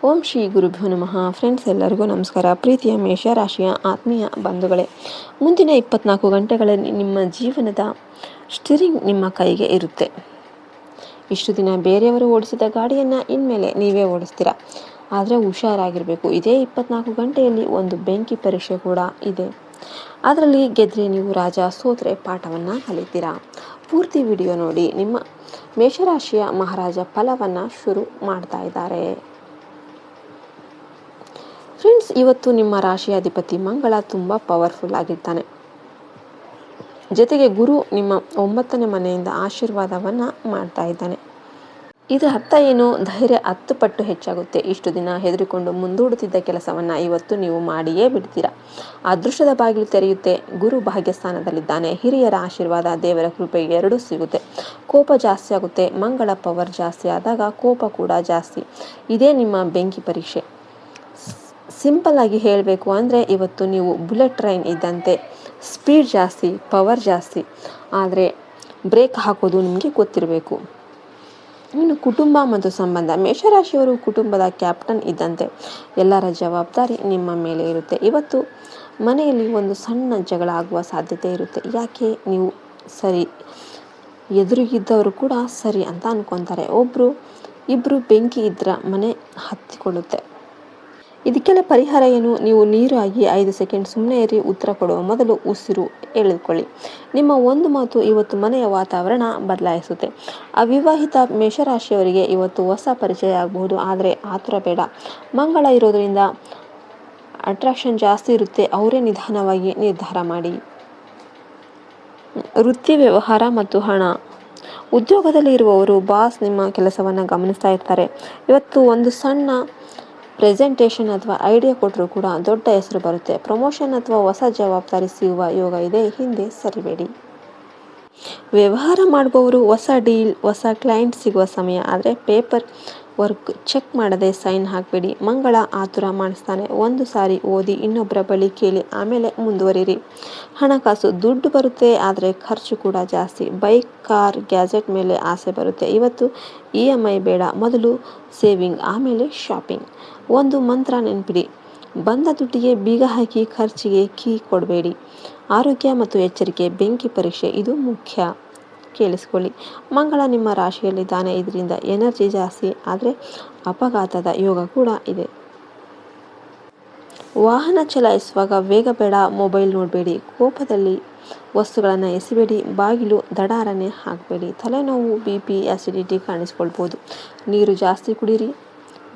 ಓಂ ಶ್ರೀ ಗುರುಭ್ಯೋ ನಮಃ. ಫ್ರೆಂಡ್ಸ್, ಎಲ್ಲರಿಗೂ ನಮಸ್ಕಾರ. ಪ್ರೀತಿಯ ಮೇಷರಾಶಿಯ ಆತ್ಮೀಯ ಬಂಧುಗಳೇ, ಮುಂದಿನ 24 ಗಂಟೆಗಳಲ್ಲಿ ನಿಮ್ಮ ಜೀವನದ ಸ್ಟೀರಿಂಗ್ ನಿಮ್ಮ ಕೈಗೆ ಇರುತ್ತೆ. ಇಷ್ಟು ದಿನ ಬೇರೆಯವರು ಓಡಿಸಿದ ಗಾಡಿಯನ್ನು ಇನ್ಮೇಲೆ ನೀವೇ ಓಡಿಸ್ತೀರಾ. ಆದರೆ ಹುಷಾರಾಗಿರಬೇಕು. ಇದೇ 24 ಗಂಟೆಯಲ್ಲಿ ಒಂದು ಬೆಂಕಿ ಪರೀಕ್ಷೆ ಕೂಡ ಇದೆ. ಅದರಲ್ಲಿ ಗೆದ್ರೆ ನೀವು ರಾಜ, ಸೋತ್ರೆ ಪಾಠವನ್ನು ಕಲಿತೀರಾ. ಪೂರ್ತಿ ವಿಡಿಯೋ ನೋಡಿ. ನಿಮ್ಮ ಮೇಷರಾಶಿಯ ಮಹಾರಾಜ ಫಲವನ್ನು ಶುರು ಮಾಡ್ತಾ ಇದ್ದಾರೆ. ಫ್ರೆಂಡ್ಸ್, ಇವತ್ತು ನಿಮ್ಮ ರಾಶಿಯ ಅಧಿಪತಿ ಮಂಗಳ ತುಂಬ ಪವರ್ಫುಲ್ ಆಗಿರ್ತಾನೆ. ಜೊತೆಗೆ ಗುರು ನಿಮ್ಮ 9ನೇ ಮನೆಯಿಂದ ಆಶೀರ್ವಾದವನ್ನು ಮಾಡ್ತಾ ಇದ್ದಾನೆ. ಇದರ ಅರ್ಥ ಏನು? ಧೈರ್ಯ 10 ಪಟ್ಟು ಹೆಚ್ಚಾಗುತ್ತೆ. ಇಷ್ಟು ದಿನ ಹೆದರಿಕೊಂಡು ಮುಂದೂಡುತ್ತಿದ್ದ ಕೆಲಸವನ್ನು ಇವತ್ತು ನೀವು ಮಾಡಿಯೇ ಬಿಡ್ತೀರಾ. ಅದೃಷ್ಟದ ಬಾಗಿಲು ತೆರೆಯುತ್ತೆ. ಗುರು ಭಾಗ್ಯಸ್ಥಾನದಲ್ಲಿದ್ದಾನೆ. ಹಿರಿಯರ ಆಶೀರ್ವಾದ, ದೇವರ ಕೃಪೆ ಎರಡೂ ಸಿಗುತ್ತೆ. ಕೋಪ ಜಾಸ್ತಿ ಆಗುತ್ತೆ. ಮಂಗಳ ಪವರ್ ಜಾಸ್ತಿ ಆದಾಗ ಕೋಪ ಕೂಡ ಜಾಸ್ತಿ. ಇದೇ ನಿಮ್ಮ ಬೆಂಕಿ ಪರೀಕ್ಷೆ. ಸಿಂಪಲ್ ಆಗಿ ಹೇಳಬೇಕು ಅಂದರೆ ಇವತ್ತು ನೀವು ಬುಲೆಟ್ ಟ್ರೈನ್ ಇದ್ದಂತೆ. ಸ್ಪೀಡ್ ಜಾಸ್ತಿ, ಪವರ್ ಜಾಸ್ತಿ, ಆದರೆ ಬ್ರೇಕ್ ಹಾಕೋದು ನಿಮಗೆ ಗೊತ್ತಿರಬೇಕು. ಇನ್ನು ಕುಟುಂಬ ಮತ್ತು ಸಂಬಂಧ. ಮೇಷರಾಶಿಯವರು ಕುಟುಂಬದ ಕ್ಯಾಪ್ಟನ್ ಇದ್ದಂತೆ. ಎಲ್ಲರ ಜವಾಬ್ದಾರಿ ನಿಮ್ಮ ಮೇಲೆ ಇರುತ್ತೆ. ಇವತ್ತು ಮನೆಯಲ್ಲಿ ಒಂದು ಸಣ್ಣ ಜಗಳ ಆಗುವ ಸಾಧ್ಯತೆ ಇರುತ್ತೆ. ಯಾಕೆ? ನೀವು ಸರಿ, ಎದುರಿಗಿದ್ದವರು ಕೂಡ ಸರಿ ಅಂತ ಅನ್ಕೊತಾರೆ. ಇಬ್ಬರು ಬೆಂಕಿ ಇದ್ರೆ ಮನೆ ಹತ್ತಿಕೊಳ್ಳುತ್ತೆ. ಇದಕ್ಕೆಲ್ಲ ಪರಿಹಾರ ಏನು? ನೀವು ನೀರು ಆಗಿ 5 ಸೆಕೆಂಡ್ ಸುಮ್ಮನೆ ಇರಿ. ಉತ್ತರ ಕೊಡುವ ಮೊದಲು ಉಸಿರು ಎಳೆದುಕೊಳ್ಳಿ. ನಿಮ್ಮ ಒಂದು ಮಾತು ಇವತ್ತು ಮನೆಯ ವಾತಾವರಣ ಬದಲಾಯಿಸುತ್ತೆ. ಅವಿವಾಹಿತ ಮೇಷರಾಶಿಯವರಿಗೆ ಇವತ್ತು ಹೊಸ ಪರಿಚಯ ಆಗಬಹುದು, ಆದರೆ ಆತುರ ಬೇಡ. ಮಂಗಳ ಇರೋದರಿಂದ ಅಟ್ರಾಕ್ಷನ್ ಜಾಸ್ತಿ ಇರುತ್ತೆ. ಅವರೇ ನಿಧಾನವಾಗಿ ನಿರ್ಧಾರ ಮಾಡಿ. ವೃತ್ತಿ, ವ್ಯವಹಾರ ಮತ್ತು ಹಣ. ಉದ್ಯೋಗದಲ್ಲಿ ಇರುವವರು ಬಾಸ್ ನಿಮ್ಮ ಕೆಲಸವನ್ನು ಗಮನಿಸ್ತಾ ಇರ್ತಾರೆ. ಇವತ್ತು ಒಂದು ಸಣ್ಣ ಪ್ರೆಸೆಂಟೇಷನ್ ಅಥವಾ ಐಡಿಯಾ ಕೊಟ್ಟರೂ ಕೂಡ ದೊಡ್ಡ ಹೆಸರು ಬರುತ್ತೆ. ಪ್ರಮೋಷನ್ ಅಥವಾ ಹೊಸ ಜವಾಬ್ದಾರಿ ಸಿಗುವ ಯೋಗ ಇದೆ. ಹಿಂದೆ ಸರಿಬೇಡಿ. ವ್ಯವಹಾರ ಮಾಡುವವರು ಹೊಸ ಡೀಲ್, ಹೊಸ ಕ್ಲೈಂಟ್ ಸಿಗುವ ಸಮಯ. ಆದರೆ ಪೇಪರ್ ವರ್ಕ್ ಚೆಕ್ ಮಾಡದೆ ಸೈನ್ ಹಾಕಬೇಡಿ. ಮಂಗಳ ಆತುರ ಮಾಡಿಸ್ತಾನೆ. ಒಂದು ಸಾರಿ ಓದಿ, ಇನ್ನೊಬ್ಬರ ಬಳಿ ಕೇಳಿ, ಆಮೇಲೆ ಮುಂದುವರಿರಿ. ಹಣಕಾಸು. ದುಡ್ಡು ಬರುತ್ತೆ, ಆದರೆ ಖರ್ಚು ಕೂಡ ಜಾಸ್ತಿ. ಬೈಕ್, ಕಾರ್, ಗ್ಯಾಜೆಟ್ ಮೇಲೆ ಆಸೆ ಬರುತ್ತೆ. ಇವತ್ತು EMI ಬೇಡ. ಮೊದಲು ಸೇವಿಂಗ್, ಆಮೇಲೆ ಶಾಪಿಂಗ್. ಒಂದು ಮಂತ್ರ ನೆನಪಿಡಿ: ಬಂದ ದುಡ್ಡಿಗೆ ಬೀಗ ಹಾಕಿ, ಖರ್ಚಿಗೆ ಕೀ ಕೊಡಬೇಡಿ. ಆರೋಗ್ಯ ಮತ್ತು ಎಚ್ಚರಿಕೆ. ಬೆಂಕಿ ಪರೀಕ್ಷೆ ಇದು ಮುಖ್ಯ. ಕೇಳಿಸ್ಕೊಳ್ಳಿ. ಮಂಗಳ ನಿಮ್ಮ ರಾಶಿಯಲ್ಲಿದ್ದಾನೆ. ಇದರಿಂದ ಎನರ್ಜಿ ಜಾಸ್ತಿ, ಆದರೆ ಅಪಘಾತದ ಯೋಗ ಕೂಡ ಇದೆ. ವಾಹನ ಚಲಾಯಿಸುವಾಗ ವೇಗ ಬೇಡ. ಮೊಬೈಲ್ ನೋಡಬೇಡಿ. ಕೋಪದಲ್ಲಿ ವಸ್ತುಗಳನ್ನು ಎಸಿಬೇಡಿ. ಬಾಗಿಲು ದಡಾರನೆ ಹಾಕಬೇಡಿ. ತಲೆನೋವು, BP, ಆಸಿಡಿಟಿ ಕಾಣಿಸ್ಕೊಳ್ಬೋದು. ನೀರು ಜಾಸ್ತಿ ಕುಡೀರಿ.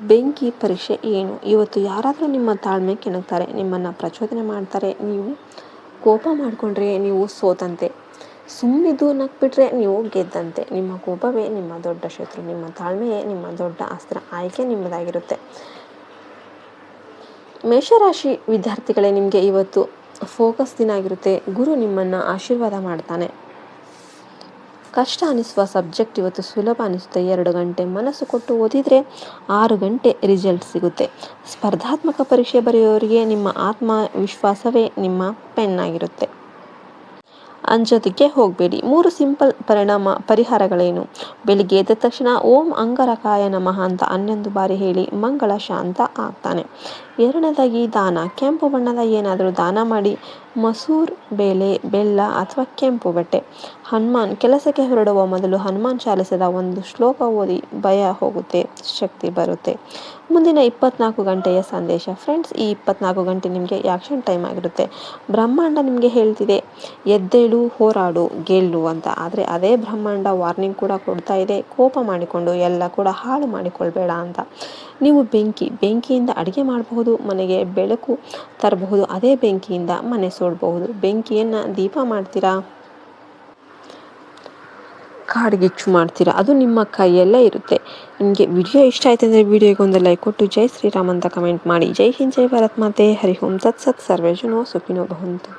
ಬೆಂಕಿ ಪರೀಕ್ಷೆ ಏನು? ಇವತ್ತು ಯಾರಾದರೂ ನಿಮ್ಮ ತಾಳ್ಮೆ ಕೆಣಕ್ತಾರೆ, ನಿಮ್ಮನ್ನು ಪ್ರಚೋದನೆ ಮಾಡ್ತಾರೆ. ನೀವು ಕೋಪ ಮಾಡಿಕೊಂಡ್ರೆ ನೀವು ಸೋತಂತೆ. ಸುಮ್ಮನಿದ್ದು ನಕ್ಬಿಟ್ರೆ ನೀವು ಗೆದ್ದಂತೆ. ನಿಮ್ಮ ಕೋಪವೇ ನಿಮ್ಮ ದೊಡ್ಡ ಶತ್ರು. ನಿಮ್ಮ ತಾಳ್ಮೆಯೇ ನಿಮ್ಮ ದೊಡ್ಡ ಅಸ್ತ್ರ. ಆಯ್ಕೆ ನಿಮ್ಮದಾಗಿರುತ್ತೆ. ಮೇಷರಾಶಿ ವಿದ್ಯಾರ್ಥಿಗಳೇ, ನಿಮಗೆ ಇವತ್ತು ಫೋಕಸ್ ದಿನ ಆಗಿರುತ್ತೆ. ಗುರು ನಿಮ್ಮನ್ನು ಆಶೀರ್ವಾದ ಮಾಡ್ತಾನೆ. ಕಷ್ಟ ಅನಿಸುವ ಸಬ್ಜೆಕ್ಟ್ ಇವತ್ತು ಸುಲಭ ಅನಿಸುತ್ತೆ. 2 ಗಂಟೆ ಮನಸ್ಸು ಕೊಟ್ಟು ಓದಿದರೆ 6 ಗಂಟೆ ರಿಸಲ್ಟ್ ಸಿಗುತ್ತೆ. ಸ್ಪರ್ಧಾತ್ಮಕ ಪರೀಕ್ಷೆ ಬರೆಯುವವರಿಗೆ ನಿಮ್ಮ ಆತ್ಮವಿಶ್ವಾಸವೇ ನಿಮ್ಮ ಪೆನ್ ಆಗಿರುತ್ತೆ. ಅಂಜೋದಕ್ಕೆ ಹೋಗಬೇಡಿ. 3 ಸಿಂಪಲ್ ಪರಿಹಾರಗಳೇನು? ಬೆಳಿಗ್ಗೆ ಎದ್ದ ತಕ್ಷಣ ಓಂ ಅಂಗರಕಾಯ ನಮಃ ಅಂತ 11 ಬಾರಿ ಹೇಳಿ. ಮಂಗಳ ಶಾಂತ ಆಗ್ತಾನೆ. 2ನೇದಾಗಿ ದಾನ. ಕೆಂಪು ಬಣ್ಣದ ಏನಾದರೂ ದಾನ ಮಾಡಿ. ಮಸೂರ್ ಬೇಳೆ, ಬೆಲ್ಲ ಅಥವಾ ಕೆಂಪು ಬಟ್ಟೆ. ಹನುಮಾನ್. ಕೆಲಸಕ್ಕೆ ಹೊರಡುವ ಮೊದಲು ಹನುಮಾನ್ ಚಾಲಿಸದ ಒಂದು ಶ್ಲೋಕ ಓದಿ. ಭಯ ಹೋಗುತ್ತೆ, ಶಕ್ತಿ ಬರುತ್ತೆ. ಮುಂದಿನ 24 ಗಂಟೆಯ ಸಂದೇಶ. ಫ್ರೆಂಡ್ಸ್, ಈ 24 ಗಂಟೆ ನಿಮಗೆ ಆ್ಯಕ್ಷನ್ ಟೈಮ್ ಆಗಿರುತ್ತೆ. ಬ್ರಹ್ಮಾಂಡ ನಿಮಗೆ ಹೇಳ್ತಿದೆ, ಎದ್ದೇಳು, ಹೋರಾಡು, ಗೆಲ್ಲು ಅಂತ. ಆದರೆ ಅದೇ ಬ್ರಹ್ಮಾಂಡ ವಾರ್ನಿಂಗ್ ಕೂಡ ಕೊಡ್ತಾ ಇದೆ. ಕೋಪ ಮಾಡಿಕೊಂಡು ಎಲ್ಲ ಕೂಡ ಹಾಳು ಮಾಡಿಕೊಳ್ಬೇಡ ಅಂತ. ನೀವು ಬೆಂಕಿಯಿಂದ ಅಡುಗೆ ಮಾಡಬಹುದು, ಮನೆಗೆ ಬೆಳಕು ತರಬಹುದು. ಅದೇ ಬೆಂಕಿಯಿಂದ ಮನೆ ಸುಡಬಹುದು. ಬೆಂಕಿಯನ್ನು ದೀಪ ಮಾಡ್ತೀರಾ, ಕಾಡ್ಗಿಚ್ಚು ಮಾಡ್ತೀರಾ, ಅದು ನಿಮ್ಮ ಕೈಯಲ್ಲೇ ಇರುತ್ತೆ. ನಿಮಗೆ ವಿಡಿಯೋ ಇಷ್ಟ ಆಯ್ತು ಅಂದರೆ ವಿಡಿಯೋಗೆ ಒಂದು ಲೈಕ್ ಕೊಟ್ಟು ಜೈ ಶ್ರೀರಾಮ್ ಅಂತ ಕಮೆಂಟ್ ಮಾಡಿ. ಜೈ ಹಿಂದ್, ಜೈ ಭಾರತ್ ಮಾತೆ. ಹರಿ ಓಂ ತತ್ಸತ್. ಸರ್ವೇ ಜನೋ ಸುಖಿನೋ ಭವಂತು.